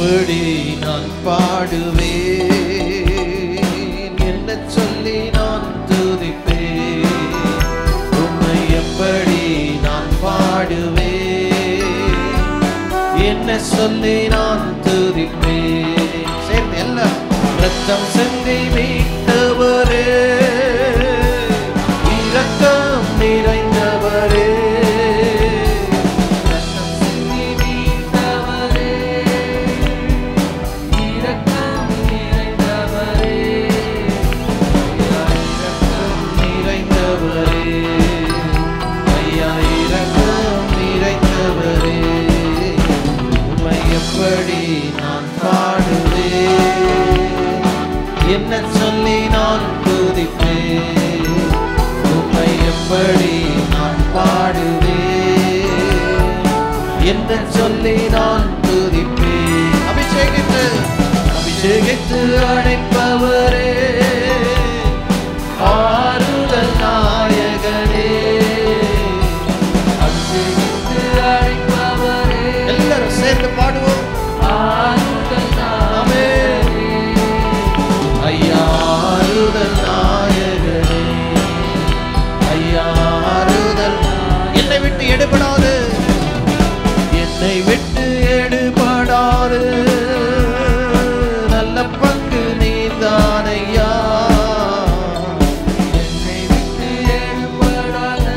எப்படி நான் பாடுவேன், என்ன சொல்லி நான் துதிப்பேன். உம்மை எப்படி நான் பாடுவேன், என்ன சொல்லி நான் துதிப்பேன். சேர்ந்து எல்லாம் ரத்தம் சிந்தி மீட்டவரே, இரக்கம் நிறைந்தவரே, ரத்தம் சிந்தி மீட்டவரே, இரக்கம் நிறைந்தவரே, இரக்கம் நிறைந்தவரே, ஐயா இரக்கம் நிறைந்தவரே. உம்மை எப்படி நான் பாடுவேன், என்ன சொல்லி நான் துதிப்பேன். உம்மை எப்படி நான் பாடுவேன், என்ன சொல்லி நான் துதிப்பேன். அபிஷேகித்து அபிஷேகித்து அழைப்பவரே, ஆறுதல் நாயகனே, அபிஷேகித்து அழைப்பவரே. எல்லாரும் சேர்ந்து பாடுவோம். ஆறுதல் நாமே ஐயா, ஆறுதல் நாயகனே, ஐயா ஆறுதல். என்னை விட்டு எடுபடாது, என்னை விட்டு எடுபடாது, நல்ல பங்கு நீதான் ஐயா. என்னை விட்டு எடுபடாது,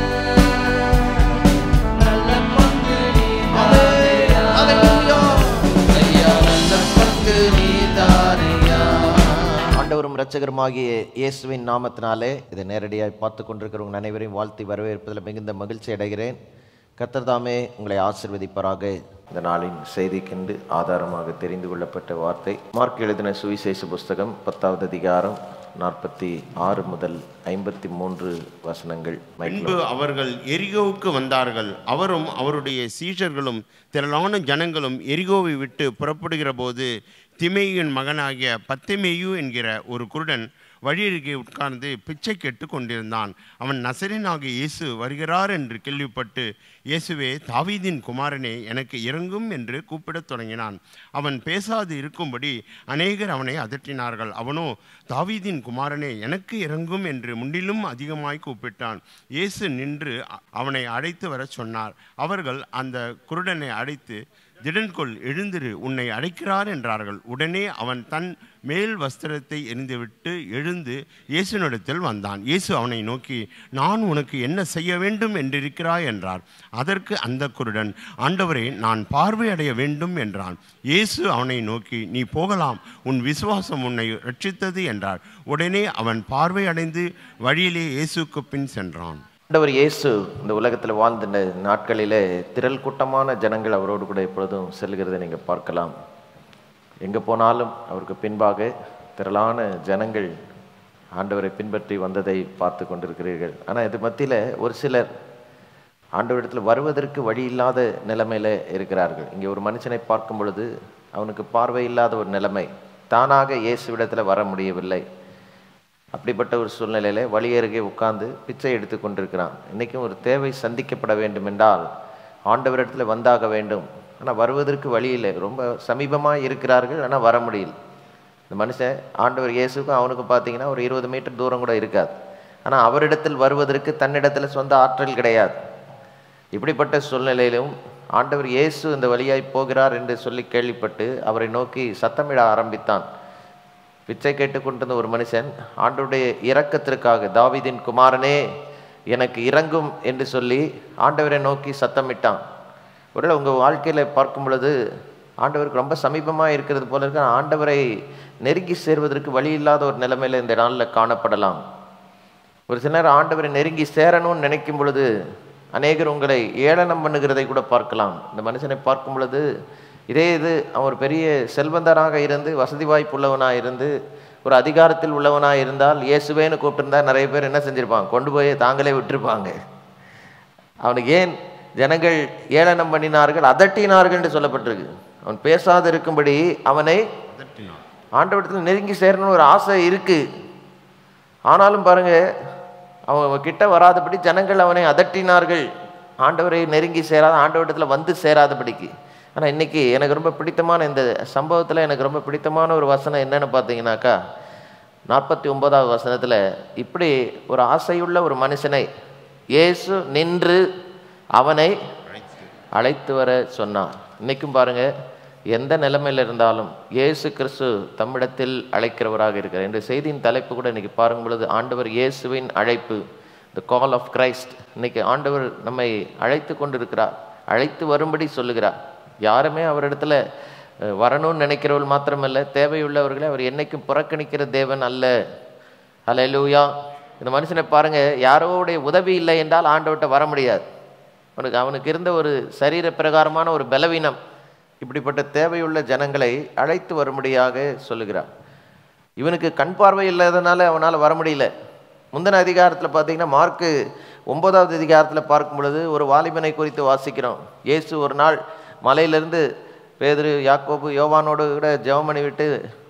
நல்ல பங்கு நீதான் ஐயா. ஐயா நல்ல பங்கு நீதான் ஐயா. ஆண்டவரும் இரட்சகருமாகிய இயேசுவின் நாமத்தினாலே இதை நேரடியாக பார்த்து கொண்டிருக்கிறவங்க அனைவரையும் வாழ்த்தி வரவேற்பதில் மிகுந்த மகிழ்ச்சி அடைகிறேன். கர்த்தர் தாமே உங்களை ஆசீர்வதிப்பாராக. இந்த நாளின் செய்திக்கென்று ஆதாரமாக தெரிந்து கொள்ளப்பட்ட வார்த்தை மார்க் எழுதின சுவிசேஷ புஸ்தகம் 10வது அதிகாரம் 46 முதல் 53 வசனங்கள். பின்பு அவர்கள் எரிகோவுக்கு வந்தார்கள். அவரும் அவருடைய சீஷர்களும் திரளான ஜனங்களும் எரிகோவை விட்டு புறப்படுகிற போது திமேயின் மகனாகிய பத்திமேயு என்கிற ஒரு குருடன் வழியருகே உட்கார்ந்து பிச்சை கேட்டு கொண்டிருந்தான். அவன் நசரேயனாகிய இயேசு வருகிறார் என்று கேள்விப்பட்டு, இயேசுவே தாவீதின் குமாரனே எனக்கு இறங்கும் என்று கூப்பிடத் தொடங்கினான். அவன் பேசாது இருக்கும்படி அநேகர் அவனை அதட்டினார்கள். அவனோ தாவீதின் குமாரனே எனக்கு இறங்கும் என்று முன்னிலும் அதிகமாய் கூப்பிட்டான். இயேசு நின்று அவனை அழைத்து வர சொன்னார். அவர்கள் அந்த குருடனை அழைத்து, திடன்கொள், எழுந்திரு, உன்னை அழைக்கிறார் என்றார்கள். உடனே அவன் தன் மேல் வஸ்திரத்தை எறிந்துவிட்டு எழுந்து இயேசுனிடத்தில் வந்தான். இயேசு அவனை நோக்கி, நான் உனக்கு என்ன செய்ய வேண்டும் என்றிருக்கிறாய் என்றார். அதற்கு அந்த குருடன், ஆண்டவரே, நான் பார்வையடைய வேண்டும் என்றான். இயேசு அவனை நோக்கி, நீ போகலாம், உன் விசுவாசம் உன்னை ரட்சித்தது என்றார். உடனே அவன் பார்வையடைந்து வழியிலே இயேசுக்கு பின் சென்றான். ஆண்டவர் இயேசு இந்த உலகத்தில் வாழ்ந்த நாட்களிலே திரள் கூட்டமான ஜனங்கள் அவரோடு கூட எப்பொழுதும் செல்கிறதை நீங்கள் பார்க்கலாம். எங்கே போனாலும் அவருக்கு பின்பாக திரளான ஜனங்கள் ஆண்டவரை பின்பற்றி வந்ததை பார்த்து கொண்டிருக்கிறீர்கள். ஆனால் இது மத்தியில் ஒரு சிலர் ஆண்டவரிடத்தில் வருவதற்கு வழி இல்லாத நிலைமையில் இருக்கிறார்கள். இங்கே ஒரு மனுஷனை பார்க்கும் பொழுது அவனுக்கு பார்வை இல்லாத ஒரு நிலைமை, தானாக இயேசுவிடத்தில் வர முடியவில்லை. அப்படிப்பட்ட ஒரு சூழ்நிலையில் வழி அருகே உட்கார்ந்து பிச்சை எடுத்து கொண்டிருக்கிறான். இன்றைக்கும் ஒரு தேவை சந்திக்கப்பட வேண்டும் என்றால் ஆண்டவரிடத்தில் வந்தாக வேண்டும். ஆனால் வருவதற்கு வழி இல்லை, ரொம்ப சமீபமாக இருக்கிறார்கள், ஆனால் வர முடியல. இந்த மனுஷன் ஆண்டவர் இயேசுக்கும் அவனுக்கும் பார்த்தீங்கன்னா ஒரு 20 மீட்டர் தூரம் கூட இருக்காது. ஆனால் அவரிடத்தில் வருவதற்கு தன்னிடத்தில் சொந்த ஆற்றல் கிடையாது. இப்படிப்பட்ட சூழ்நிலையிலும் ஆண்டவர் இயேசு இந்த வழியாய் போகிறார் என்று சொல்லி கேள்விப்பட்டு அவரை நோக்கி சத்தமிட ஆரம்பித்தான். பிச்சை கேட்டுக்கொண்டிருந்த ஒரு மனுஷன் ஆண்டவருடைய இரக்கத்திற்காக, தாவீதின் குமாரனே எனக்கு இறங்கும் என்று சொல்லி ஆண்டவரை நோக்கி சத்தமிட்டான். ஒருவேளை உங்கள் வாழ்க்கையில் பார்க்கும் பொழுது ஆண்டவருக்கு ரொம்ப சமீபமாக இருக்கிறது போல இருக்க, ஆண்டவரை நெருங்கி சேர்வதற்கு வழி இல்லாத ஒரு நிலைமையில் இந்த நாளில் காணப்படலாம். ஒரு சிலர் ஆண்டவரை நெருங்கி சேரணும்னு நினைக்கும் பொழுது அநேகர் உங்களை ஏளனம் பண்ணுகிறதை கூட பார்க்கலாம். இந்த மனுஷனை பார்க்கும் பொழுது இது அவன் ஒரு பெரிய செல்வந்தராக இருந்து, வசதி வாய்ப்பு உள்ளவனாக இருந்து, ஒரு அதிகாரத்தில் உள்ளவனாக இருந்தால் இயேசுவேன்னு கூப்பிட்டுருந்தா நிறைய பேர் என்ன செஞ்சுருப்பாங்க, கொண்டு போய் தாங்களே விட்டுருப்பாங்க. அவனுக்கு ஏன் ஜனங்கள் ஏளனம் பண்ணினார்கள், அதட்டினார்கள் என்று சொல்லப்பட்டிருக்கு. அவன் பேசாது இருக்கும்படி அவனை ஆண்டவரிடத்தில் நெருங்கி சேரணும்னு ஒரு ஆசை இருக்கு. ஆனாலும் பாருங்க, அவன் கிட்ட வராதபடி ஜனங்கள் அவனை அதட்டினார்கள். ஆண்டவரை நெருங்கி சேராத, ஆண்டவரிடத்தில் வந்து சேராதபடிக்கு. ஆனால் இன்றைக்கி எனக்கு ரொம்ப பிடித்தமான இந்த சம்பவத்தில் எனக்கு ரொம்ப பிடித்தமான ஒரு வசனம் என்னென்னு பார்த்தீங்கன்னாக்கா, 49வது வசனத்தில் இப்படி ஒரு ஆசையுள்ள ஒரு மனுஷனை இயேசு நின்று அவனை அழைத்து வர சொன்னார். இன்றைக்கும் பாருங்கள், எந்த நிலைமையில் இருந்தாலும் இயேசு கிறிஸ்து தம்மிடத்தில் அழைக்கிறவராக இருக்கிறார். இந்த செய்தியின் தலைப்பு கூட இன்றைக்கி பார்க்கும் பொழுது ஆண்டவர் இயேசுவின் அழைப்பு, த கால் ஆஃப் கிரைஸ்ட். இன்றைக்கி ஆண்டவர் நம்மை அழைத்து கொண்டு இருக்கிறார், அழைத்து வரும்படி சொல்லுகிறார். யாருமே அவரிடத்துல வரணும்னு நினைக்கிறவர்கள் மாத்திரமல்ல, தேவையுள்ளவர்களை அவர் என்னைக்கும் புறக்கணிக்கிற தேவன் அல்ல. ஹல்லேலூயா. இந்த மனுஷனை பாருங்கள், யாரோடைய உதவி இல்லை என்றால் ஆண்டவர்கிட்ட வர முடியாது. அவனுக்கு இருந்த ஒரு சரீர பிரகாரமான ஒரு பலவீனம், இப்படிப்பட்ட தேவையுள்ள ஜனங்களை அழைத்து வரும்படியாக சொல்லுகிறார். இவனுக்கு கண் பார்வை இல்லாதனால அவனால் வர முடியல. முந்தின அதிகாரத்தில் பார்த்தீங்கன்னா, மார்க்கு 9வது அதிகாரத்தில் பார்க்கும் பொழுது ஒரு வாலிபனை குறித்து வாசிக்கிறோம். இயேசு ஒரு நாள் மலையிலிருந்து பேதுரு, யாக்கோபு, யோவானோடு கூட ஜெபம் பண்ணி விட்டு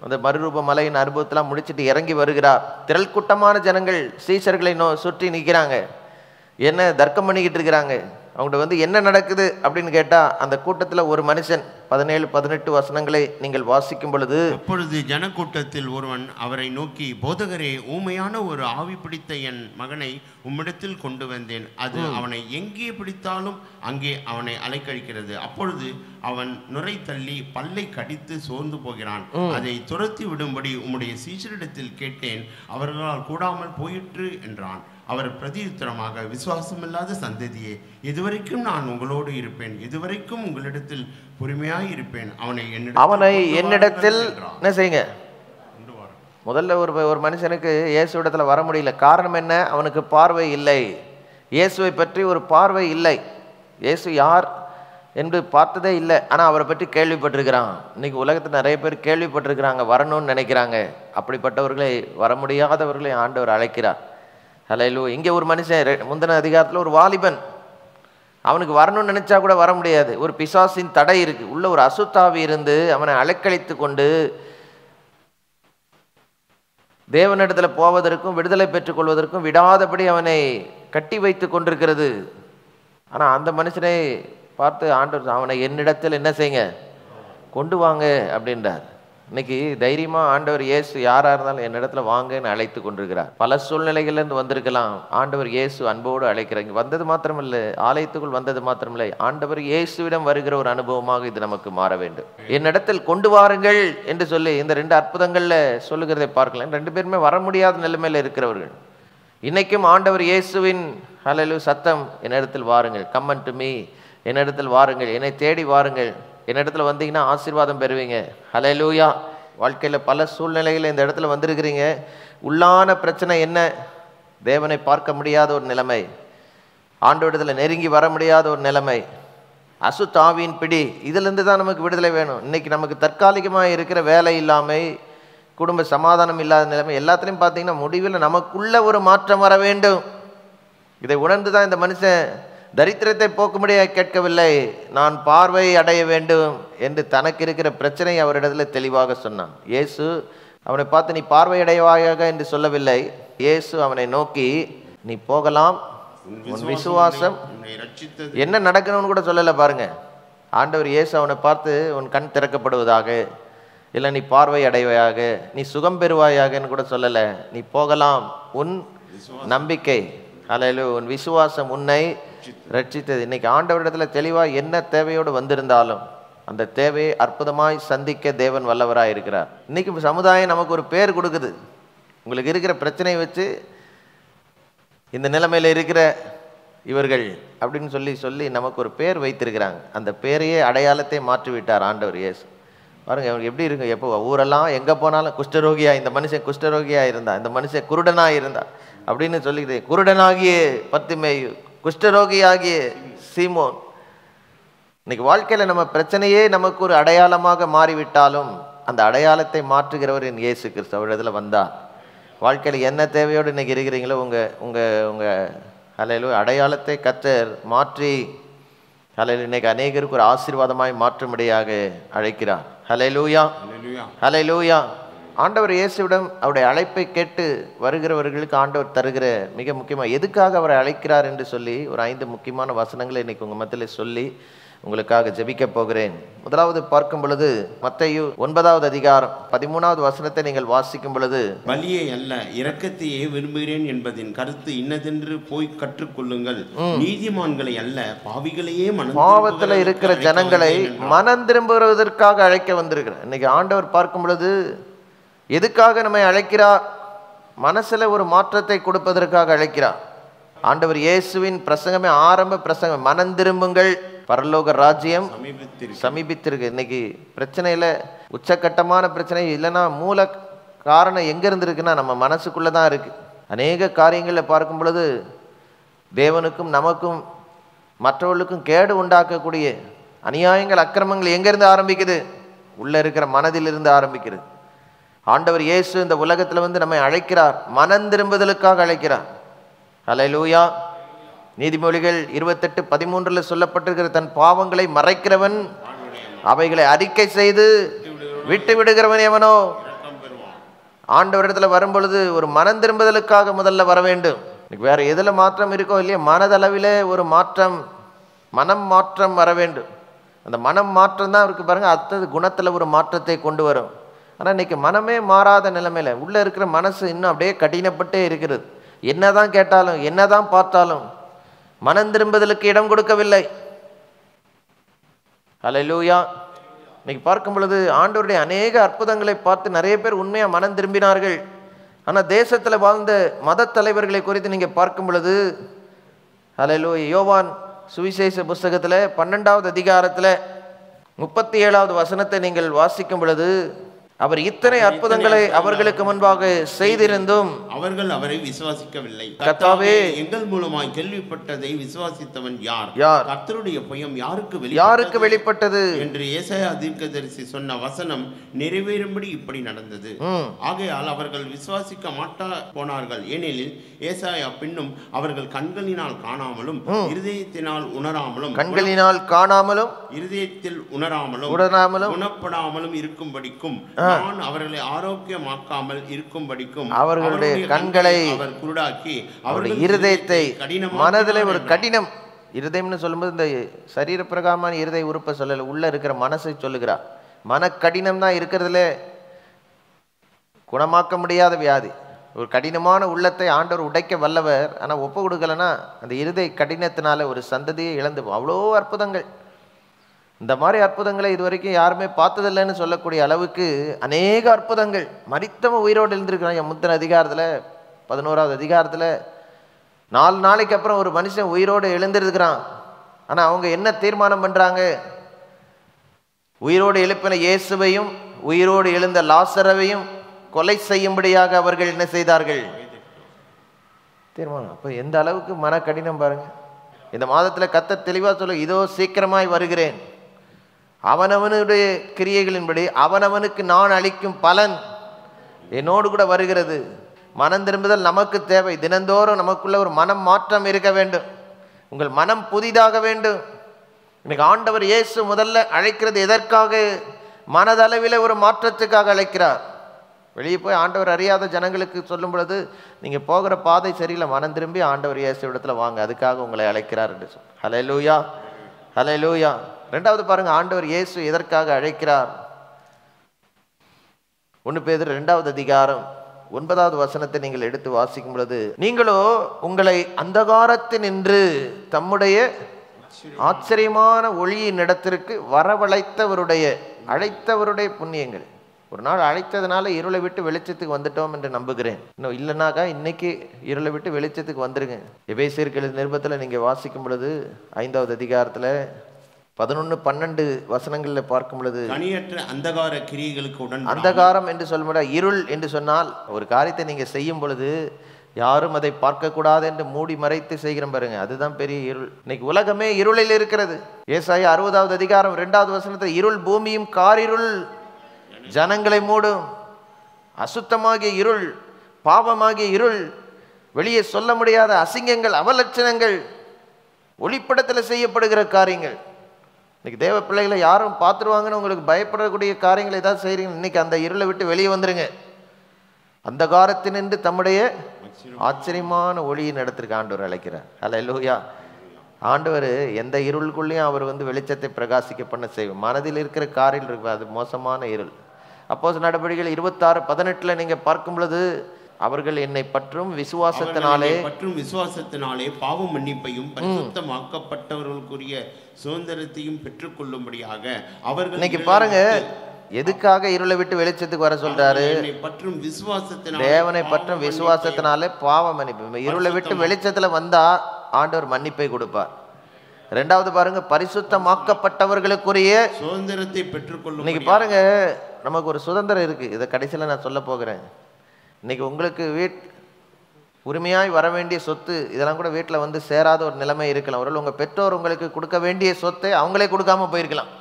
அந்த மறுரூப மலையின் அனுபவத்தெல்லாம் முடிச்சுட்டு இறங்கி வருகிறார். திரள் கூட்டமான ஜனங்கள் சீஷர்களை சுற்றி நிற்கிறாங்க, என்ன தர்க்கம் பண்ணிக்கிட்டு இருக்கிறாங்க. அவங்கள்ட்ட என்ன நடக்குது அப்படின்னு கேட்டால், அந்த கூட்டத்தில் ஒரு மனுஷன் 17-18 வசனங்களை நீங்கள் வாசிக்கும் பொழுது, அப்பொழுது ஜனக்கூட்டத்தில் ஒருவன் அவரை நோக்கி, போதகரே, ஊமையான ஒரு ஆவி பிடித்த என் மகனை உம்மிடத்தில் கொண்டு வந்தேன். அது அவனை எங்கே பிடித்தாலும் அங்கே அவனை அலைக்கழிக்கிறது. அப்பொழுது அவன் நுரை தள்ளி பல்லை கடித்து சோர்ந்து போகிறான். அதை துரத்தி விடும்படி உம்முடைய சீஷரிடத்தில் கேட்டேன், அவர்களால் கூடாமல் போயிற்று என்றான். அவர் பிரதியுத்தரமாக, விசுவாசமில்லாத சந்ததியே, இதுவரைக்கும் நான் உங்களோடு இருப்பேன், இதுவரைக்கும் உங்களிடத்தில் பொறுமையாய் இருப்பேன். அவனை என்னிடத்தில் என்ன செய்யுங்க. முதல்ல ஒரு மனுஷனுக்கு இயேசுவிடத்தில் வர முடியல. காரணம் என்ன? அவனுக்கு பார்வை இல்லை. இயேசுவை பற்றி ஒரு பார்வை இல்லை. இயேசு யார் என்று பார்த்ததே இல்லை. ஆனால் அவரை பற்றி கேள்விப்பட்டிருக்கிறான். இன்னைக்கு உலகத்தில் நிறைய பேர் கேள்விப்பட்டிருக்கிறாங்க, வரணும்னு நினைக்கிறாங்க. அப்படிப்பட்டவர்களை, வர முடியாதவர்களை ஆண்டவர் அழைக்கிறார். ஹல்லேலூயா. இங்கே ஒரு மனுஷன், முந்தின அதிகாரத்தில் ஒரு வாலிபன், அவனுக்கு வரணும்னு நினச்சா கூட வர முடியாது. ஒரு பிசாசின் தடை இருக்குது, உள்ள ஒரு அசுத்தாவி இருந்து அவனை அலைக்கழித்து கொண்டு தேவனிடத்தில் போவதற்கும் விடுதலை பெற்றுக்கொள்வதற்கும் விடாதபடி அவனை கட்டி வைத்து கொண்டிருக்கிறது. ஆனால் அந்த மனுஷனை பார்த்து ஆண்டவர், அவனை என்னிடத்தில் என்ன செய்யுங்க, கொண்டு வாங்க அப்படின்றார். இன்னைக்கு தைரியமாக ஆண்டவர் இயேசு யாராக இருந்தாலும் என்னிடத்துல வாங்கன்னு அழைத்து கொண்டிருக்கிறார். பல சூழ்நிலைகள்லேருந்து வந்திருக்கலாம், ஆண்டவர் இயேசு அன்போடு அழைக்கிறாங்க. வந்தது மாத்திரமில்லை, ஆலயத்துக்குள் வந்தது மாத்திரமில்லை, ஆண்டவர் இயேசுவிடம் வருகிற ஒரு அனுபவமாக இது நமக்கு மாற வேண்டும். என்னிடத்தில் கொண்டு வாருங்கள் என்று சொல்லி இந்த 2 அற்புதங்களில் சொல்லுகிறதை பார்க்கலாம். 2 பேருமே வர முடியாத நிலைமையில் இருக்கிறவர்கள். இன்னைக்கும் ஆண்டவர் இயேசுவின் ஹல்லேலூயா சத்தம், என்னிடத்தில் வாருங்கள், கம் அன்டு மீ, என்னிடத்தில் வாருங்கள், என்னை தேடி வாருங்கள், என்னிடத்துல வந்தீங்கன்னா ஆசீர்வாதம் பெறுவீங்க. ஹல்லேலூயா. வாழ்க்கையில் பல சூழ்நிலைகளில் இந்த இடத்துல வந்திருக்கிறீங்க. உள்ளான பிரச்சனை என்ன? தேவனை பார்க்க முடியாத ஒரு நிலைமை, ஆண்டவரிடத்தில் நெருங்கி வர முடியாத ஒரு நிலைமை, அசுத்தாவியின் பிடி. இதிலிருந்து தான் நமக்கு விடுதலை வேணும். இன்னைக்கு நமக்கு தற்காலிகமாக இருக்கிற வேலை இல்லாமை, குடும்ப சமாதானம் இல்லாத நிலைமை, எல்லாத்துலேயும் பார்த்தீங்கன்னா முடிவில் நமக்குள்ள ஒரு மாற்றம் வர வேண்டும். இதை உணர்ந்து தான் இந்த மனுஷன் தரித்திரத்தை போக்கும்படியாக கேட்கவில்லை, நான் பார்வை அடைய வேண்டும் என்று தனக்கு இருக்கிற பிரச்சனை அவரிடத்தில் தெளிவாக சொன்னான். இயேசு அவனை பார்த்து நீ பார்வை அடைவாயாக என்று சொல்லவில்லை. இயேசு அவனை நோக்கி, நீ போகலாம், உன் விசுவாசம் என்ன நடக்கணும்னு கூட சொல்லலை. பாருங்க, ஆண்டவர் இயேசு அவனை பார்த்து உன் கண் திறக்கப்படுவதாக, இல்லை நீ பார்வை அடைவாயாக, நீ சுகம் பெறுவாயாகன்னு கூட சொல்லலை. நீ போகலாம், உன் நம்பிக்கை, ஹல்லேலூயா, உன் விசுவாசம் உன்னை ரட்சித்தது. இன்னைக்கு ஆண்டவரிடத்துல தெளிவாக என்ன தேவையோடு வந்திருந்தாலும் அந்த தேவையை அற்புதமாய் சந்திக்க தேவன் வல்லவராக இருக்கிறார். இன்னைக்கு சமுதாயம் நமக்கு ஒரு பேர் கொடுக்குது. உங்களுக்கு இருக்கிற பிரச்சனையை வச்சு இந்த நிலைமையில் இருக்கிற இவர்கள் அப்படின்னு சொல்லி நமக்கு ஒரு பேர் வைத்திருக்கிறாங்க. அந்த பேரையே அடையாளத்தை மாற்றிவிட்டார் ஆண்டவர் இயேசு. பாருங்க அவனுக்கு எப்படி இருக்கு. எப்போ ஊரெல்லாம் எங்கே போனாலும் குஷ்டரோகியா, இந்த மனுஷன் குஷ்டரோகியாக இருந்தா, இந்த மனுஷன் குருடனாக இருந்தா அப்படின்னு சொல்லிக்கிட்டு, குருடனாகிய பர்த்திமேயு, குஷ்டரோகியாகிய சீமோன். இன்னைக்கு வாழ்க்கையில் நம்ம பிரச்சனையே நமக்கு ஒரு அடையாளமாக மாறிவிட்டாலும் அந்த அடையாளத்தை மாற்றுகிறவர் என் இயேசு கிறிஸ்து. அவர் இதில் வந்தார். வாழ்க்கையில் என்ன தேவையோடு இன்னைக்கு இருக்கிறீங்களோ உங்கள் ஹல்லேலூயா அடையாளத்தை கர்த்தர் மாற்றி ஹல்லேலூயா இன்னைக்கு அநேகருக்கு ஒரு ஆசீர்வாதமாய் மாற்றும்படியாக அழைக்கிறார். ஹல்லேலூயா, ஹல்லேலூயா. ஆண்டவர் இயேசுவிடம் அவருடைய அழைப்பை கேட்டு வருகிறவர்களுக்கு ஆண்டவர் தருகிற மிக முக்கியமாக எதுக்காக அவரை அழைக்கிறார் என்று சொல்லி ஒரு 5 முக்கியமான வசனங்களை இன்னைக்கு உங்கள் மத்தியில் சொல்லி உங்களுக்காக ஜெபிக்க போகிறேன். முதலாவது பார்க்கும் பொழுது மத்தேயு 9வது அதிகாரம் 13வது வசனத்தை நீங்கள் வாசிக்கும் பொழுது, பலியை அல்ல இரக்கத்தையே விரும்புகிறேன் என்பதின் கருத்து இன்னதென்று போய் கற்றுக்கொள்ளுங்கள், நீதிமான்களை அல்ல பாவிகளையே பாவத்தில் இருக்கிற ஜனங்களை மனம் திரும்புவதற்காக அழைக்க வந்திருக்கிறேன். இன்னைக்கு ஆண்டவர் பார்க்கும் பொழுது எதுக்காக நம்மை அழைக்கிறார்? மனசுல ஒரு மாற்றத்தை கொடுப்பதற்காக அழைக்கிறார். ஆண்டவர் இயேசுவின் பிரசங்கமே ஆரம்ப பிரசங்கம், மனம் திரும்புங்கள், பரலோக ராஜ்யம் சமீபித்திருக்கு. இன்னைக்கு பிரச்சனையில உச்சக்கட்டமான பிரச்சனை இல்லைன்னா மூல காரணம் எங்க இருந்து இருக்குன்னா நம்ம மனசுக்குள்ள தான் இருக்கு. அநேக காரியங்களை பார்க்கும் பொழுது தேவனுக்கும் நமக்கும் மற்றவர்களுக்கும் கேடு உண்டாக்கக்கூடிய அநியாயங்கள் அக்கிரமங்கள் எங்கிருந்து ஆரம்பிக்குது? உள்ள இருக்கிற மனதிலிருந்து ஆரம்பிக்கிறது. ஆண்டவர் இயேசு இந்த உலகத்துல வந்து நம்மை அழைக்கிறார், மனம் திரும்புதலுக்காக அழைக்கிறார். அல்லேலூயா. நீதிமொழிகள் 28:13 சொல்லப்பட்டிருக்கிற தன் பாவங்களை மறைக்கிறவன் அவைகளை அறிக்கை செய்து விட்டு விடுகிறவன் எவனோ. ஆண்டவரிடத்துல வரும்பொழுது ஒரு மனம் திரும்புதலுக்காக முதல்ல வர வேண்டும். வேற எதுல மாற்றம் இருக்கோ இல்லையா, மனதளவிலே ஒரு மாற்றம், மனம் மாற்றம் வர வேண்டும். அந்த மனம் மாற்றம் தான் இருக்கு பாருங்க, அடுத்தது குணத்துல ஒரு மாற்றத்தை கொண்டு வரும். ஆனா இன்னைக்கு மனமே மாறாத நிலைமையில உள்ள இருக்கிற மனசு இன்னும் அப்படியே கடினப்பட்டே இருக்கிறது. என்னதான் கேட்டாலும் என்னதான் பார்த்தாலும் மனம் திரும்புதலுக்கு இடம் கொடுக்கவில்லை. அல்லேலூயா. இன்னைக்கு பார்க்கும் பொழுது ஆண்டவருடைய அநேக அற்புதங்களை பார்த்து நிறைய பேர் உண்மையா மனம் திரும்பினார்கள். ஆனா தேசத்துல வாழ்ந்த மத தலைவர்களை குறித்து நீங்க பார்க்கும் பொழுது, அல்லேலூயா, யோவான் சுவிசேஷ புஸ்தகத்துல 12வது அதிகாரத்துல 37வது வசனத்தை நீங்கள் வாசிக்கும் பொழுது, அவர் இத்தனை அற்புதங்களை அவர்களுக்கு முன்பாக செய்திருந்தும் அவர்கள் அவரை விசுவாசிக்கவில்லை. கர்த்தாவே, எங்கள் மூலமாய் கேள்விப்பட்டதை விசுவாசித்தவன் யார்? கர்த்தருடைய புயம் யாருக்கு வெளிப்பட்டது என்று ஏசாயா தீர்க்கதரிசி சொன்ன வசனம் நிறைவேறும்படி இப்படி நடந்தது. ஆகையால் அவர்கள் விசுவாசிக்க மாட்டா போனார்கள். ஏனெனில் ஏசாயா பின்னும் அவர்கள் கண்களினால் காணாமலும் இருதயத்தினால் உணராமலும், கண்களினால் காணாமலும் இருதயத்தில் உணராமலும் குணப்படாமலும் இருக்கும்படிக்கும், நான் அவர்களை ஆரோக்கியமாக்காமல் இருக்கும்படிக்கும் அவர்களுடைய கண்களை அவர் குருடாக்கி அவருடைய இருதயத்தை, மனதிலே ஒரு கடினம். இருதயம்னு சொல்லும்போது இந்த சரீர பிரகாரமான இருதய உறுப்பை சொல்லல, உள்ள இருக்கிற மனசை சொல்லுகிறார். மன கடினம் தான் இருக்கிறதுல குணமாக்க முடியாத வியாதி. ஒரு கடினமான உள்ளத்தை ஆண்டவர் உடைக்க வல்லவர். ஆனால் ஒப்பு கொடுக்கலன்னா அந்த இருதய கடினத்தினால ஒரு சந்ததியை இழந்து அவ்வளோ அற்புதங்கள். இந்த மாதிரி அற்புதங்களை இதுவரைக்கும் யாருமே பார்த்ததில்லைன்னு சொல்லக்கூடிய அளவுக்கு அநேக அற்புதங்கள். மரித்தவன் உயிரோடு எழுந்திருக்கிறான். என் முந்தின அதிகாரத்தில் 11வது அதிகாரத்தில் 4 நாளைக்கு அப்புறம் ஒரு மனுஷன் உயிரோடு எழுந்திருக்கிறான். ஆனால் அவங்க என்ன தீர்மானம் பண்ணுறாங்க? உயிரோடு எழுப்பின இயேசுவையும் உயிரோடு எழுந்த லாசரவையும் கொலை செய்யும்படியாக அவர்கள் என்ன செய்தார்கள்? தீர்மானம். அப்போ எந்த அளவுக்கு மன கடினம் பாருங்க. இந்த மாதத்தில் கர்த்தர் தெளிவாக சொல்ல, இதோ சீக்கிரமாய் வருகிறேன், அவனவனுடைய கிரியைகளின்படி அவனவனுக்கு நான் அளிக்கும் பலன் என்னோடு கூட வருகிறது. மனம் திரும்புதல் நமக்கு தேவை. தினந்தோறும் நமக்குள்ள ஒரு மனம் மாற்றம் இருக்க வேண்டும். உங்கள் மனம் புதிதாக வேண்டும். இன்னைக்கு ஆண்டவர் இயேசு முதல்ல அழைக்கிறது எதற்காக? மனதளவில் ஒரு மாற்றத்துக்காக அழைக்கிறார். வெளியே போய் ஆண்டவர் அறியாத ஜனங்களுக்கு சொல்லும் பொழுது, நீங்க போகிற பாதை சரியில்லை, மனம் திரும்பி ஆண்டவர் இயேசு இடத்துல வாங்க, அதுக்காக உங்களை அழைக்கிறார் என்று சொல். ஹல்லேலூயா, ஹல்லேலூயா. ரெண்டாவது பாருங்க, ஆண்டவர் இயேசு எதற்காக அழைக்கிறார்? 1 பேதுரு 2வது அதிகாரம் 9வது வசனத்தை நீங்கள் எடுத்து வாசிக்கும் பொழுது, நீங்களோ உங்களை அந்தகாரத்தினின்று தம்முடைய ஆச்சரியமான ஒளியின் இடத்திற்கு அழைத்தவருடைய புண்ணியங்கள். ஒரு நாள் அழைத்ததுனால இருளை விட்டு வெளிச்சத்துக்கு வந்துட்டோம் என்று நம்புகிறேன். இன்னும் இல்லைனாக்கா இன்னைக்கு இருளை விட்டு வெளிச்சத்துக்கு வந்துருங்க. எபேசியர் நிருபத்தில் நீங்க வாசிக்கும் பொழுது 5வது அதிகாரத்துல 11-12 வசனங்களில் பார்க்கும் பொழுது, தனியற்ற அந்தகார கிரியைகளுக்கு உடன், அந்தகாரம் என்று சொல்ல முடியாது, இருள் என்று சொன்னால் ஒரு காரியத்தை நீங்க செய்யும் பொழுது யாரும் அதை பார்க்க கூடாது என்று மூடி மறைத்து செய்கிறோம் பாருங்க, அதுதான் பெரிய இருள். இன்னைக்கு உலகமே இருளில் இருக்கிறது. ஏசாயா 60வது அதிகாரம் 2வது வசனத்தில், இருள் பூமியும் காரிருள் ஜனங்களை மூடும். அசுத்தமாகிய இருள், பாவமாகிய இருள், வெளியே சொல்ல முடியாத அசிங்கங்கள், அவலட்சணங்கள், ஒளிப்படத்தில் செய்யப்படுகிற காரியங்கள். இன்னைக்கு தேவ பிள்ளைகளை யாரும் பார்த்துருவாங்கன்னு உங்களுக்கு பயப்படக்கூடிய காரியங்களை ஏதாவது செய்கிறீங்க, இன்னைக்கு அந்த இருளை விட்டு வெளியே வந்துருங்க. அந்த காலத்தினின்று தம்முடைய ஆச்சரியமான ஒளியின் இடத்திற்கு ஆண்டவர் அழைக்கிறார். அல்லேலூயா. ஆண்டவர் எந்த இருளுக்குள்ளேயும் அவர் வெளிச்சத்தை பிரகாசிக்க பண்ண செய்வோம். மனதில் இருக்கிற காரில் இருக்கு அது மோசமான இருள். அப்போஸ்தலர் நடபடிகள் 26:18 நீங்க பார்க்கும் பொழுது, அவர்கள் என்னை பற்றும் விசுவாசத்தினாலே பாவ மன்னிப்பையும் பரிசுத்தமாக்கப்பட்டவர்களுக்குரிய சுதந்திரத்தையும் பெற்றுக்கொள்ளும்படியாக அவர்கள். இன்னைக்கு பாருங்க, எதுக்காக இருளை விட்டு வெளிச்சத்துக்கு வர சொல்றாரு? தேவனை பற்றும் விசுவாசத்தினாலே பாவ மன்னிப்பு. இருளை விட்டு வெளிச்சத்துல வந்தா ஆண்டவர் மன்னிப்பை கொடுப்பார். ரெண்டாவது பாருங்க, பரிசுத்தமாக்கப்பட்டவர்களுக்குரிய சுதந்திரத்தை பெற்றுக்கொள்ளும். இன்னைக்கு பாருங்க, நமக்கு ஒரு சுதந்திரம் இருக்கு. இதை கடைசியில் நான் சொல்ல போகிறேன். இன்னைக்கு உங்களுக்கு உரிமையாய் வர வேண்டிய சொத்து இதெல்லாம் கூட வீட்டில் சேராத ஒரு நிலைமை இருக்கலாம். ஒருவேளை உங்கள் பெற்றோர் உங்களுக்கு கொடுக்க வேண்டிய சொத்தை அவங்களே கொடுக்காம போயிருக்கலாம்.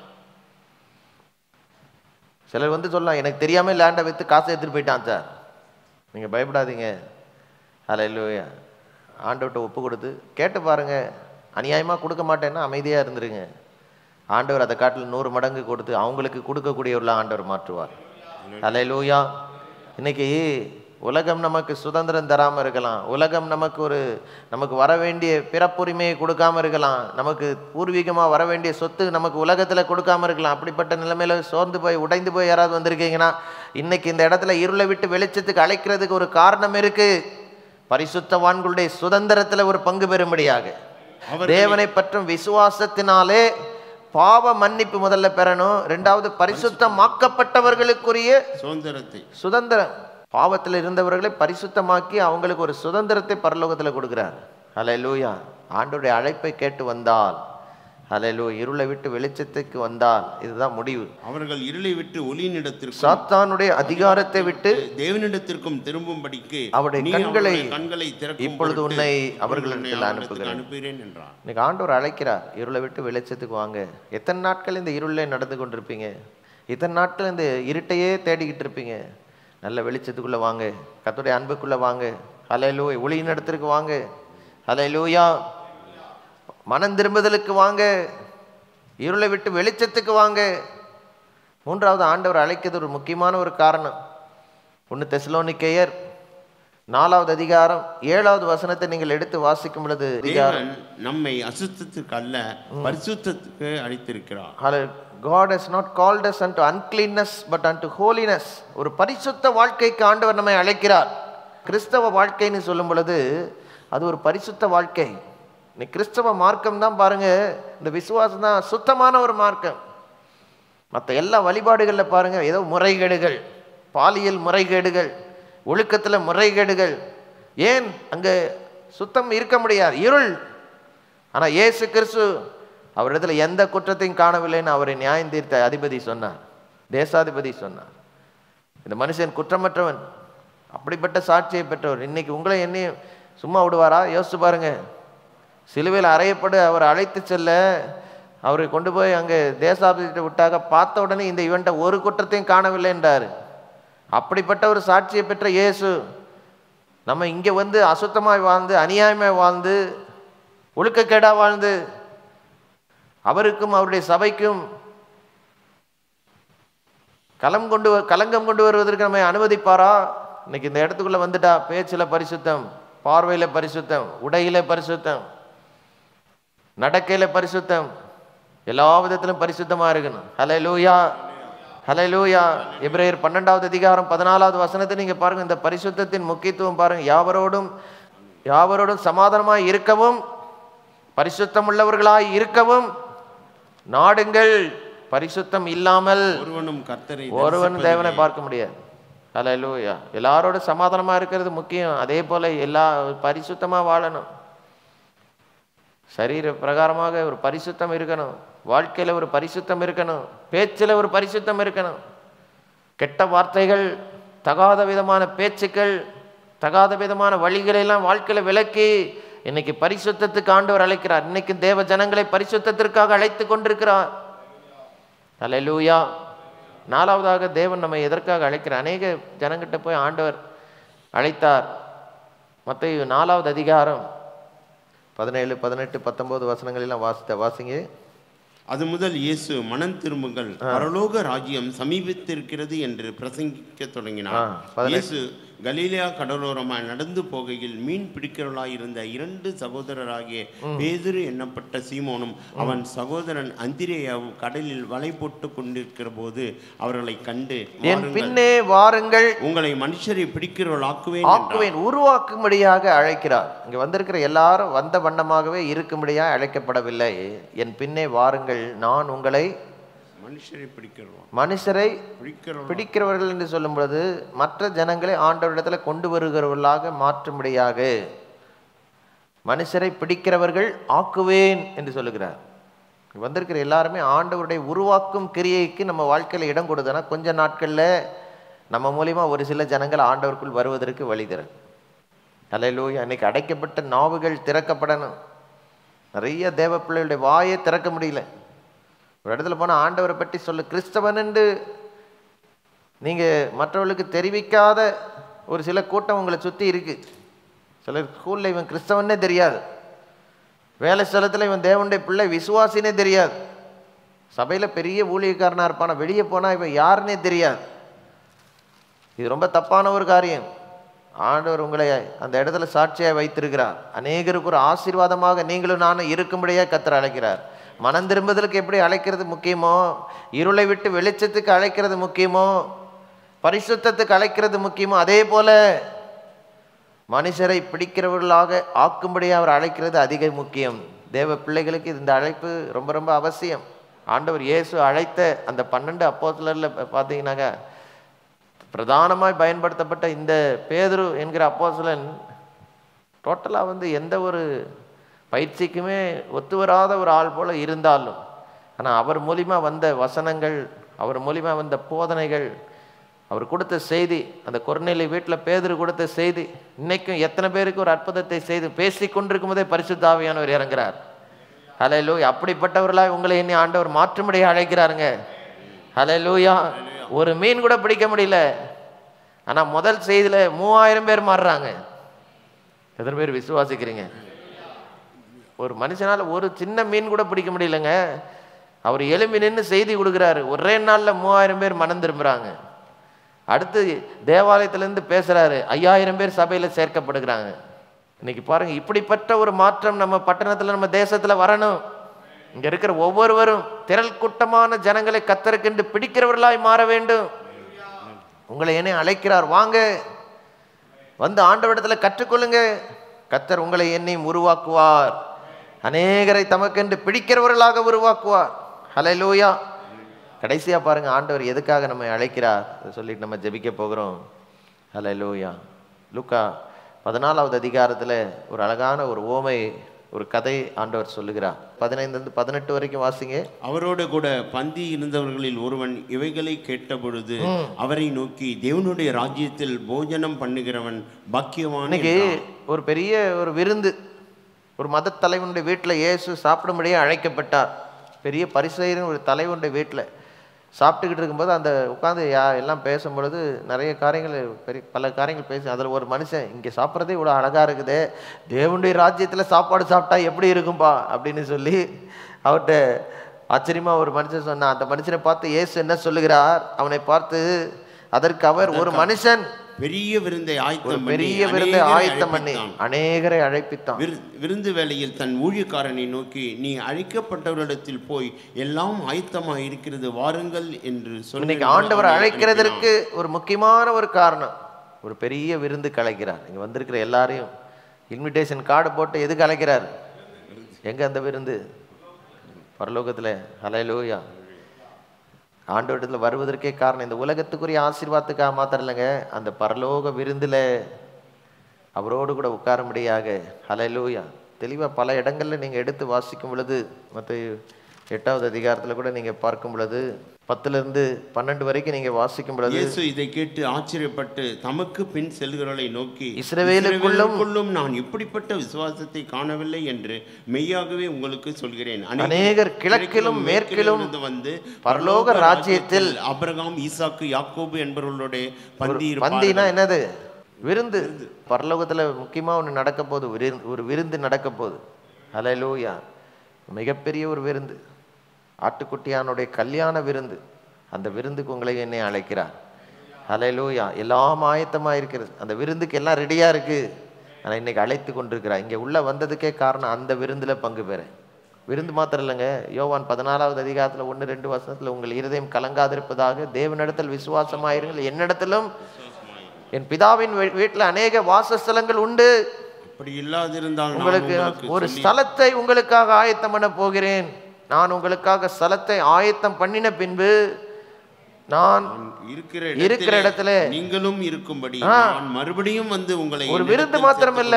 சிலர் சொல்லலாம், எனக்கு தெரியாமல் லேண்டை விற்று காசை எடுத்துகிட்டு போயிட்டான் சார். நீங்கள் பயப்படாதீங்க. அல்லேலூயா. ஆண்டவர்கிட்ட ஒப்பு கொடுத்து கேட்டு பாருங்க. அநியாயமாக கொடுக்க மாட்டேன்னா அமைதியாக இருந்துருங்க. ஆண்டவர் அதை காட்டில் 100 மடங்கு கொடுத்து அவங்களுக்கு கொடுக்கக்கூடியவர்களாக ஆண்டவர் மாற்றுவார். அல்லேலூயா. இன்னைக்கு உலகம் நமக்கு சுதந்திரம் தராமல் இருக்கலாம். உலகம் நமக்கு வர வேண்டிய பிறப்புரிமையை கொடுக்காம இருக்கலாம். நமக்கு பூர்வீகமாக வர வேண்டிய சொத்து நமக்கு உலகத்தில் கொடுக்காம இருக்கலாம். அப்படிப்பட்ட நிலைமையில சோர்ந்து போய் உடைந்து போய் யாராவது வந்திருக்கீங்கன்னா, இன்னைக்கு இந்த இடத்துல இருளை விட்டு வெளிச்சத்துக்கு அழைக்கிறதுக்கு ஒரு காரணம் இருக்கு. பரிசுத்தவான்களுடைய சுதந்திரத்தில் ஒரு பங்கு பெறும்படியாக தேவனை பற்றும் விசுவாசத்தினாலே பாவ மன்னிப்பு முதல்ல பெறணும். ரெண்டாவது பரிசுத்தமாக்கப்பட்டவர்களுக்குரிய சுதந்திரம். பாவத்தில் இருந்தவர்களை பரிசுத்தமாக்கி அவங்களுக்கு ஒரு சுதந்திரத்தை பரலோகத்தில் கொடுக்கிறார். அல்லேலூயா. ஆண்டவருடைய அழைப்பை கேட்டு வந்தால், அல்லேலூயா, இருளை விட்டு வெளிச்சத்துக்கு வந்தால் இதுதான் முடிவு. அவர்கள் இருளை விட்டு ஒளியினிடத்திற்கும் சாத்தானுடைய அதிகாரத்தை விட்டு தேவனிடத்திற்கும் திரும்பும்படிக்கு அவருடைய கண்களை இப்பொழுது உன்னை அவர்களிடத்தில் அனுப்புகிறேன் என்றார். இன்னைக்கு ஆண்டவர் அழைக்கிறார், இருளை விட்டு வெளிச்சத்துக்கு வாங்க. எத்தனை நாட்கள் இந்த இருளை நடந்து கொண்டிருப்பீங்க? இத்தனை நாட்கள் இந்த இருட்டையே தேடிக்கிட்டு இருப்பீங்க. நல்ல வெளிச்சத்துக்குள்ள வாங்க, கர்த்தருடைய அன்புக்குள்ள வாங்க. அல்லேலூயா. ஒளியின் இடத்திற்கு வாங்க. அல்லேலூயா. மனம் திரும்புதலுக்கு வாங்க. இருளை விட்டு வெளிச்சத்துக்கு வாங்க. மூன்றாவது ஆண்டவர் அழைக்கிறது ஒரு முக்கியமான ஒரு காரணம். 1 தெசலோனிக்கேயர் 4வது அதிகாரம் 7வது வசனத்தை நீங்கள் எடுத்து வாசிக்கும் பொழுது, நம்மை அசுத்தத்துக்கு அல்ல பரிசுத்தத்துக்கு அழைத்திருக்கிறார். God has not called us unto uncleanness but unto holiness. ஒரு பரிசுத்த வாழ்க்கைக்கு ஆண்டவர் நம்மை அழைக்கிறார். கிறிஸ்தவ வாழ்க்கைன்னு சொல்லும் பொழுது அது ஒரு பரிசுத்த வாழ்க்கை. நீ கிறிஸ்தவ மார்க்கம் தான் பாருங்க, இந்த விசுவாசம் தான் சுத்தமான ஒரு மார்க்கம். மற்ற எல்லா வழிபாடுகளில் பாருங்க ஏதோ முறைகேடுகள், பாலியல் முறைகேடுகள், ஒழுக்கத்தில் முறைகேடுகள். ஏன் அங்கே சுத்தம் இருக்க முடியாது, இருள். ஆனால் இயேசு கிறிஸ்து அவரிடத்துல எந்த குற்றத்தையும் காணவில்லைன்னு அவரை நியாயம் தீர்த்த அதிபதி சொன்னார், தேசாதிபதி சொன்னார். இந்த மனுஷன் குற்றமற்றவன், அப்படிப்பட்ட சாட்சியை பெற்றவர். இன்னைக்கு உங்களை என்னையும் சும்மா விடுவாரா? யோசிச்சு பாருங்க. சிலுவையில் அறையப்படு அவர் அழைத்து செல்ல அவரை கொண்டு போய் அங்கே தேசாதிபதிகிட்ட விட்டாக, பார்த்த உடனே இந்த இவன்ட்ட ஒரு குற்றத்தையும் காணவில்லை என்றார். அப்படிப்பட்ட ஒரு சாட்சியை பெற்ற இயேசு நம்ம இங்கே அசுத்தமாய் வாழ்ந்து, அநியாயமாய் வாழ்ந்து, ஒழுக்கக்கேடா வாழ்ந்து அவருக்கும் அவருடைய சபைக்கும் கலங்கம் கொண்டு வருவதற்கு நம்மை அனுமதிப்பாரா? இன்னைக்கு இந்த இடத்துக்குள்ள வந்துட்டா பேச்சில் பரிசுத்தம், பார்வையில பரிசுத்தம், உடையில பரிசுத்தம், நடக்கையில பரிசுத்தம், எல்லா விதத்திலும் பரிசுத்தமா இருக்கணும். ஹல்லேலூயா. ஹல்லேலூயா. எபிரேயர் 12வது அதிகாரம் 14வது வசனத்தை நீங்க பாருங்க. இந்த பரிசுத்தத்தின் முக்கியத்துவம் பாருங்க. யாவரோடும் சமாதானமாய் இருக்கவும் பரிசுத்தம் உள்ளவர்களாய் இருக்கவும் நாடுங்கள். பரிசுத்தம் இல்லாமல் ஒருவனும் தேவனை பார்க்க முடியாது. ஹல்லேலூயா. எல்லாரோட சமாதானமா இருக்கிறது முக்கியம். அதே போல எல்லா பரிசுத்தமா வாழணும். சரீர பிரகாரமாக ஒரு பரிசுத்தம் இருக்கணும், வாழ்க்கையில ஒரு பரிசுத்தம் இருக்கணும், பேச்சில் ஒரு பரிசுத்தம் இருக்கணும். கெட்ட வார்த்தைகள், தகாத விதமான பேச்சுக்கள், தகாத விதமான வழிகளெல்லாம் வாழ்க்கையில விலக்கி இன்னைக்கு பரிசுத்தத்துக்கு ஆண்டவர் அழைக்கிறார். இன்னைக்கு தேவ ஜனங்களை பரிசுத்தத்திற்காக அழைத்து கொண்டிருக்கிறார். ஹல்லேலூயா. 4வதாக தேவன் நம்ம எதற்காக அழைக்கிறார்? அநேக ஜனங்கிட்ட போய் ஆண்டவர் அழைத்தார். மத்தேயு 4வது அதிகாரம் 17, 18, 19 வசனங்களெல்லாம் வாசிங்க. அது முதல் இயேசு மனம் திரும்புங்கள், பரலோக ராஜ்யம் சமீபித்திருக்கிறது என்று பிரசங்கிக்க தொடங்கினார். இயேசு கலீலியா கடலோரமாய் நடந்து போகையில் மீன் பிடிக்கிறவர்களாயிருந்த 2 சகோதரராகிய பேதுரு எண்ணப்பட்ட சீமோனும் அவன் சகோதரன் அந்திரேயாவும் கடலில் வலை போட்டு கொண்டிருக்கிற போது அவர்களை கண்டு, என் பின்னே வாருங்கள், உங்களை மனுஷரை பிடிக்கிறவர்களாக்குவேன் உருவாக்கும்படியாக அழைக்கிறார். இங்க வந்திருக்கிற எல்லாரும் வந்த வண்ணமாகவே இருக்கும்படியாக அழைக்கப்படவில்லை. என் பின்னே வாருங்கள், நான் உங்களை மனுஷரை பிடிக்கிறவர்கள் என்று சொல்லும் பொழுது மற்ற ஜனங்களை ஆண்டவரிடத்துல கொண்டு வருகிறவர்களாக மாற்றும்படியாக மனுஷரை பிடிக்கிறவர்கள் ஆக்குவேன் என்று சொல்லுகிறார். வந்திருக்கிற எல்லாருமே ஆண்டவருடைய உருவாக்கும் கிரியைக்கு நம்ம வாழ்க்கையில இடம் கொடுத்தனா கொஞ்ச நாட்கள்ல நம்ம மூலியமா ஒரு சில ஜனங்கள் ஆண்டவருக்குள் வருவதற்கு வழி தரும். அல்லேலூயா. இன்னைக்கு அடைக்கப்பட்ட நாவுகள் திறக்கப்படணும். நிறைய தேவ பிள்ளைகளுடைய வாயை திறக்க முடியல. ஒரு இடத்துல போனால் ஆண்டவரை பற்றி சொல்ல கிறிஸ்தவன் என்று நீங்கள் மற்றவர்களுக்கு தெரிவிக்காத ஒரு சில கூட்டம் உங்களை சுற்றி இருக்கு. சிலர் ஸ்கூலில் இவன் கிறிஸ்தவனே தெரியாது, வேலை ஸ்தலத்தில் இவன் தேவனுடைய பிள்ளை விசுவாசினே தெரியாது, சபையில் பெரிய ஊழியக்காரனாக இருப்பானா வெளியே போனால் இவன் யாருன்னே தெரியாது. இது ரொம்ப தப்பான ஒரு காரியம். ஆண்டவர் உங்களை அந்த இடத்துல சாட்சியாக வைத்திருக்கிறார். அநேகருக்கு ஒரு ஆசீர்வாதமாக நீங்களும் நானும் இருக்கும்படியாக கர்த்தர் அழைக்கிறார். மனம் திரும்புதலுக்கு எப்படி அழைக்கிறது முக்கியமோ, இருளை விட்டு வெளிச்சத்துக்கு அழைக்கிறது முக்கியமோ, பரிசுத்தத்துக்கு அழைக்கிறது முக்கியமோ, அதே போல மனுஷரை பிடிக்கிறவர்களாக ஆக்கும்படியாக அவர் அழைக்கிறது அதிக முக்கியம். தேவ பிள்ளைகளுக்கு இந்த அழைப்பு ரொம்ப ரொம்ப அவசியம். ஆண்டவர் இயேசு அழைத்த அந்த 12 அப்போஸ்தலர்ல பார்த்தீங்கன்னாக்க பிரதானமாய் பயன்படுத்தப்பட்ட இந்த பேதுரு என்கிற அப்போஸ்தலன் டோட்டலாக எந்த ஒரு பயிற்சிக்குமே ஒத்து வராத ஒரு ஆள் போல இருந்தாலும், ஆனால் அவர் மூலிமா வந்த வசனங்கள், அவர் மூலிமா வந்த போதனைகள், அவர் கொடுத்த செய்தி, அந்த கொர்நேலியு வீட்டில் பேதுரு கொடுத்த செய்தி இன்னைக்கும் எத்தனை பேருக்கு ஒரு அற்புதத்தை செய்து பேசி கொண்டிருக்கும் போதே பரிசுத்த ஆவியானவர் இறங்குறார். ஹல்லேலூயா. அப்படிப்பட்டவர்களாக உங்களை எண்ணி ஆண்டவர் மாற்றும்படியாக அழைக்கிறாருங்க. ஹல்லேலூயா. ஒரு மீன் கூட பிடிக்க முடியல, ஆனால் முதல் செய்தியில் 3000 பேர் மாறுறாங்க. எத்தனை பேர் விசுவாசிக்கிறீங்க? ஒரு மனுஷனால் ஒரு சின்ன மீன் கூட பிடிக்க முடியலங்க. அவர் எழும்பி நின்று செய்தி கொடுக்குறாரு. ஒரே நாளில் 3000 பேர் மனம் திரும்புகிறாங்க. அடுத்து தேவாலயத்திலேருந்து பேசுகிறாரு, 5000 பேர் சபையில் சேர்க்கப்படுகிறாங்க. இன்னைக்கு பாருங்க, இப்படிப்பட்ட ஒரு மாற்றம் நம்ம பட்டணத்தில் நம்ம தேசத்தில் வரணும். இங்கே இருக்கிற ஒவ்வொருவரும் திரள் கூட்டமான ஜனங்களை கர்த்தருக்கென்று பிடிக்கிறவர்களாய் மாற வேண்டும். உங்களை என்ன அழைக்கிறார், வாங்க வந்து ஆண்டவரிடத்தில் கற்றுக்கொள்ளுங்க. கர்த்தர் உங்களை என்னையும் உருவாக்குவார், அநேகரை தமக்கென்று பிடிக்கிறவர்களாக உருவாக்குவார். ஹல்லேலூயா. கடைசியா பாருங்க ஆண்டவர் எதுக்காக நம்மை அழைக்கிறார் சொல்லிட்டு நம்ம ஜெபிக்க போகிறோம். ஹல்லேலூயா. லூக்கா 14வது அதிகாரத்தில் ஒரு அழகான ஒரு ஓமை, ஒரு கதை ஆண்டவர் சொல்லுகிறார். 15-18 வரைக்கும் வாசிங்க. அவரோடு கூட பந்தி இருந்தவர்களில் ஒருவன் இவைகளை கேட்டபொழுது அவரை நோக்கி, தேவனுடைய ராஜ்யத்தில் போஜனம் பண்ணுகிறவன் பாக்கியவான். இன்னைக்கு ஒரு பெரிய ஒரு விருந்து, ஒரு மத தலைவனுடைய வீட்டில் இயேசு சாப்பிடும்படியே அழைக்கப்பட்டார். பெரிய பரிசேயரின் ஒரு தலைவனுடைய வீட்டில் சாப்பிட்டுக்கிட்டு இருக்கும்போது அந்த உட்காந்து எல்லாம் பேசும்பொழுது நிறைய காரியங்கள், பல காரியங்கள் பேச, அதில் ஒரு மனுஷன், இங்கே சாப்பிட்றதே இவ்வளோ அழகாக இருக்குதே, தேவனுடைய ராஜ்யத்தில் சாப்பாடு சாப்பிட்டா எப்படி இருக்கும்பா அப்படின்னு சொல்லி அவர்கிட்ட ஆச்சரியமாக ஒரு மனுஷன் சொன்னான். அந்த மனுஷனை பார்த்து இயேசு என்ன சொல்லுகிறார், அவனை பார்த்து, அதற்கு அவர், ஒரு மனுஷன் பெரிய விருந்தை ஆயத்தம் பண்ணி அநேகரை அழைப்பித்தான். விருந்து வேளையில் தன் ஊழியக்காரனை நோக்கி, நீ அழைக்கப்பட்டவரிடத்தில் போய் எல்லாம் ஆயத்தமாக இருக்கிறது, வாருங்கள் என்று சொல்லி. இன்னைக்கு ஆண்டவர் அழைக்கிறதற்கு ஒரு முக்கியமான ஒரு காரணம், ஒரு பெரிய விருந்து கலைக்கிறார். இங்க வந்திருக்கிற எல்லாரையும் இன்விடேஷன் கார்டு போட்டு எதுக்கு அழைக்கிறார்? எங்க அந்த விருந்து? பரலோகத்துல. ஹல்லேலூயா. ஆண்டவரிடத்தில் வருவதற்கே காரணம் இந்த உலகத்துக்குரிய ஆசீர்வாதத்துக்காக மாத்திரம் இல்லைங்க, அந்த பரலோக விருந்தில் அவரோடு கூட உட்காரும்படியாக. ஹல்லேலூயா. தெளிவாக பல இடங்களில் நீங்கள் எடுத்து வாசிக்கும் பொழுது, மத்தேயு 8வது அதிகாரத்தில் கூட நீங்கள் பார்க்கும் பொழுது 10-12 வரைக்கும் நீங்கள் வாசிக்கும் பொழுது, இயேசு இதை கேட்டு ஆச்சரியப்பட்டு தமக்கு பின் செல்கிறவர்களை நோக்கி, இஸ்ரவேலுக்குள்ளும் நான் இப்படிப்பட்ட விசுவாசத்தை காணவில்லை என்று மெய்யாகவே உங்களுக்கு சொல்கிறேன். அநேகர் கிழக்கிலும் மேற்கிலும் வந்து பரலோக ராஜ்யத்தில் ஆபிரகாம், ஈசாக்கு, யாக்கோபு என்பவர்களுடைய பந்தினா என்னது? விருந்து. பரலோகத்தில் முக்கியமாக ஒன்று நடக்க போகுது, ஒரு விருந்து நடக்க போகுது. ஹல்லேலூயா. மிகப்பெரிய ஒரு விருந்து. ஆட்டுக்குட்டியானுடைய கல்யாண விருந்து, அந்த விருந்துக்கு உங்களை என்னை அழைக்கிறார். ஹல்லேலூயா. எல்லாம் ஆயத்தமாக இருக்கிறது, அந்த விருந்துக்கு எல்லாம் ரெடியாக இருக்குது. ஆனால் இன்னைக்கு அழைத்து கொண்டிருக்கிறார். இங்கே உள்ளே வந்ததுக்கே காரணம் அந்த விருந்தில் பங்கு பெற. விருந்து மாத்திரம் இல்லைங்க. யோவான் 14வது அதிகாரத்தில் 1-2 வசனத்தில், உங்கள் இருதயம் கலங்காதிருப்பதாக தேவனிடத்தில் விசுவாசமாயிருங்கள், என்னிடத்திலும் என் பிதாவின் வீட்டில் அநேக வாசஸ்தலங்கள் உண்டு. அப்படி இல்லாதிருந்தால் உங்களுக்கு ஒரு ஸ்தலத்தை உங்களுக்காக ஆயத்தம் பண்ண போகிறேன். நான் உங்களுக்காக ஸ்தலத்தை ஆயத்தம் பண்ணின பின்பு நான் இருக்கிற இடத்துல நீங்களும் இருக்கும்படி நான் மறுபடியும் வந்து உங்களை. ஒரு விருந்து மாத்திரம் இல்ல,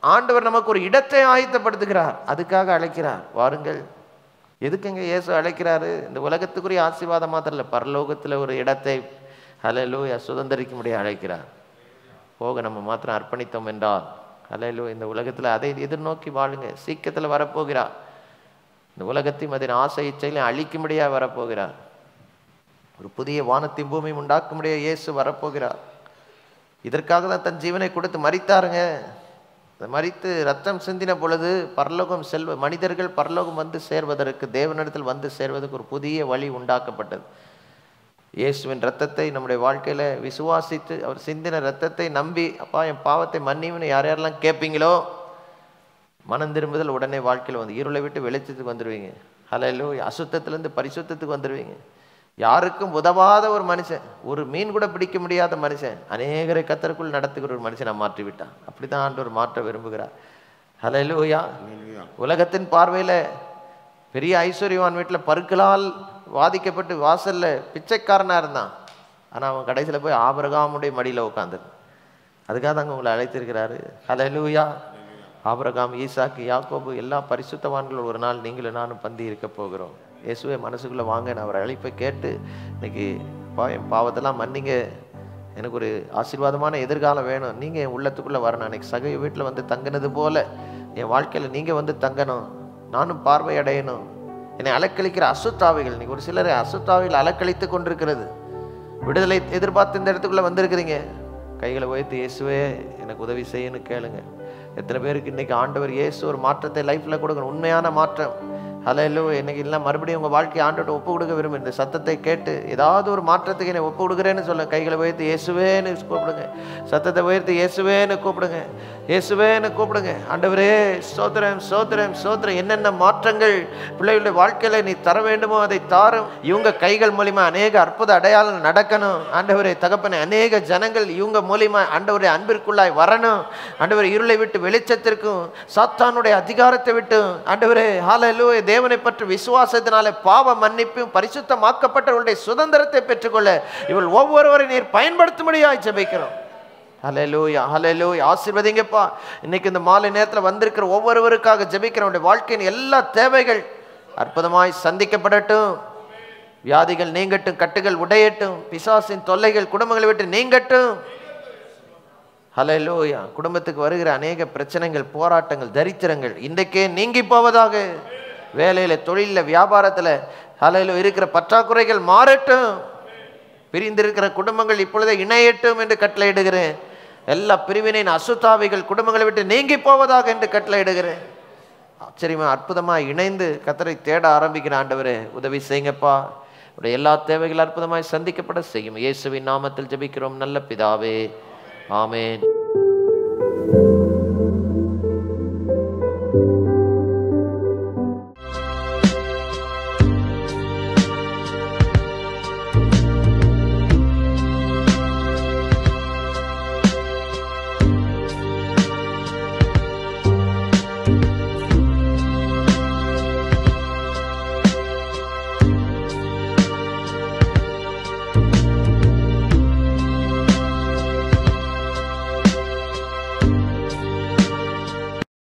ஆண்டவர் நமக்கு ஒரு இடத்தை ஆயத்தப்படுத்துகிறார், அதுக்காக அழைக்கிறார். வாருங்கள். எதுக்குங்க இயேசு அழைக்கிறாரு? இந்த உலகத்துக்குரிய ஆசீர்வாதம் மாத்திரம் இல்லை, பரலோகத்தில் ஒரு இடத்தை ஹல்லேலூயா சுதந்திரிக்க முடிய அழைக்கிறார். போக நம்ம மாத்திரம் அர்ப்பணித்தோம் என்றால் ஹல்லேலூயா இந்த உலகத்தில் அதை எதிர்நோக்கி வாழுங்க. சீக்கிரத்தில் வரப்போகிறார். இந்த உலகத்தையும் அதன் ஆசை இச்சையிலும் அழிக்கும்படியாக வரப்போகிறார். ஒரு புதிய வானத்தையும் பூமியும் உண்டாக்கும்படியா இயேசு வரப்போகிறார். இதற்காக தான் தன் ஜீவனை கொடுத்து மரித்தாருங்க. மரித்து ரத்தம் சிந்தின பொழுது பரலோகம் மனிதர்கள் பரலோகம் வந்து சேர்வதற்கு, தேவனிடத்தில் வந்து சேர்வதற்கு ஒரு புதிய வழி உண்டாக்கப்பட்டது. இயேசுவின் ரத்தத்தை நம்முடைய வாழ்க்கையில் விசுவாசித்து அவர் சிந்தின ரத்தத்தை நம்பி, அப்பா என் பாவத்தை மன்னிவுன்னு யார் யாரெல்லாம் கேட்பீங்களோ, மனம் திரும்புதல் உடனே வாழ்க்கையில் வந்து இருளை விட்டு வெளிச்சத்துக்கு வந்துடுவீங்க. ஹல்லேலூயா. அசுத்தத்திலேருந்து பரிசுத்தத்துக்கு வந்துடுவீங்க. யாருக்கும் உதவாத ஒரு மனுஷன், ஒரு மீன் கூட பிடிக்க முடியாத மனுஷன், அநேகரை கர்த்தருக்குள் நடத்துகிற ஒரு மனுஷனை மாற்றி விட்டான். அப்படிதான் ஆண்டவர் மாற்ற விரும்புகிறார். ஹல்லேலூயா. உலகத்தின் பார்வையில் பெரிய ஐஸ்வர்யவான் வீட்டில் பருக்களால் வாதிக்கப்பட்டு வாசல்ல பிச்சைக்காரனாக இருந்தான். ஆனால் அவன் கடைசியில் போய் ஆபிரகாமுடைய மடியில் உட்காந்துரு. அதுக்காக தாங்க உங்களை அழைத்திருக்கிறாரு. ஹல்லேலூயா. ஆபிரகாம், ஈசாக்கு, யாக்கோபு எல்லா பரிசுத்தவான்கள் ஒரு நாள் நீங்களும் நானும் பந்தி இருக்க போகிறோம். இயேசுவே மனசுக்குள்ளே வாங்க. நான் அவர் அழைப்பை கேட்டு இன்னைக்கு என் பாவத்தெல்லாம் மன்னிங்க, எனக்கு ஒரு ஆசீர்வாதமான எதிர்காலம் வேணும், நீங்கள் என் உள்ளத்துக்குள்ளே வரணும். அன்னைக்கு சகை வீட்டில் வந்து தங்கினது போல என் வாழ்க்கையில் நீங்கள் வந்து தங்கணும், நானும் பார்வை அடையணும். என்னை அலக்களிக்கிற அசுத்தாவிகள், இன்னைக்கு ஒரு சிலரை அசுத்தாவிகள் அலக்களித்து கொண்டிருக்கிறது. விடுதலை எதிர்பார்த்து இந்த இடத்துக்குள்ளே வந்திருக்கிறீங்க. கைகளை உயர்த்தி இயேசுவே எனக்கு உதவி செய்யன்னு கேளுங்க. எத்தனை பேருக்கு இன்னைக்கு ஆண்டவர் இயேசு ஒரு மாற்றத்தை லைஃப்பில் கொடுக்கணும், உண்மையான மாற்றம். ஹல்லேலூயா. இன்னைக்கு இல்லை மறுபடியும் உங்கள் வாழ்க்கையை ஆண்டவர்கிட்ட ஒப்பு கொடுக்க விரும்புகிறேன். இந்த சத்தத்தை கேட்டு ஏதாவது ஒரு மாற்றத்துக்கு என்னை ஒப்பு கொடுக்குறேன்னு சொல்ல, கைகளை உயர்த்தி இயேசுவேன்னு கூப்பிடுங்க. சத்தத்தை உயர்த்தி இயேசுவேன்னு கூப்பிடுங்க, இயேசுவேன்னு கூப்பிடுங்க. ஆண்டவரே ஸ்தோத்திரம் ஸ்தோத்திரம் ஸ்தோத்திரம். என்னென்ன மாற்றங்கள் பிள்ளைகளுடைய வாழ்க்கையில் நீ தர வேண்டுமோ அதை தாரும். இவங்க கைகள் மூலிமா அநேக அற்புத அடையாளங்கள் நடக்கணும். ஆண்டவரே தகப்பனே, அநேக ஜனங்கள் இவங்க மூலிமா ஆண்டவரே அன்பிற்குள்ளாய் வரணும். ஆண்டவரே இருளை விட்டு வெளிச்சத்திற்கும் சாத்தானுடைய அதிகாரத்தை விட்டு ஆண்டவரே ஹல்லேலூயா தேவனை பற்றி விசுவாசத்தினால பாவ மன்னிப்பும் பரிசுத்தமாக்கப்பட்டவர்களுடைய சுதந்திரத்தை பெற்றுக்கொள்ள இவள் ஒவ்வொருவரையும் நீர் பயன்படுத்தும்படியாய் ஜெபிக்கிறோம். ஹல்லேலூயா ஹல்லேலூயா. ஆசீர்வதிங்கப்பா. இன்னைக்கு இந்த மாலை நேரத்தில் வந்திருக்கிற ஒவ்வொருவருக்காக ஜெபிக்கிறவனுடைய வாழ்க்கையின் எல்லா தேவைகள் அற்புதமாய் சந்திக்கப்படட்டும். வியாதிகள் நீங்கட்டும், கட்டுகள் உடையட்டும், பிசாசின் தொல்லைகள் குடும்பங்களை விட்டு நீங்கட்டும். ஹல்லேலூயா. குடும்பத்துக்கு வருகிற அநேக பிரச்சனைகள், போராட்டங்கள், தரித்திரங்கள் இன்றைக்கே நீங்கி போவதாக. வேலையில், தொழிலில், வியாபாரத்தில் ஹல்லேலூயா இருக்கிற பற்றாக்குறைகள் மாறட்டும். பிரிந்திருக்கிற குடும்பங்கள் இப்பொழுதே இணையட்டும் என்று கட்டளையிடுகிறேன். எல்லா பிரிவினையின் அசுத்தாவிகள் குடும்பங்களை விட்டு நீங்கி போவதாக என்று கட்டளையிடுகிறேன். ஆச்சரியமா அற்புதமாக இணைந்து கர்த்தரை தேட ஆரம்பிக்கிற ஆண்டவரே உதவி செய்யுங்கப்பா. உடைய எல்லா தேவைகள் அற்புதமாய் சந்திக்கப்பட செய்யும். இயேசுவின் நாமத்தில் ஜெபிக்கிறோம் நல்ல பிதாவே, ஆமென்.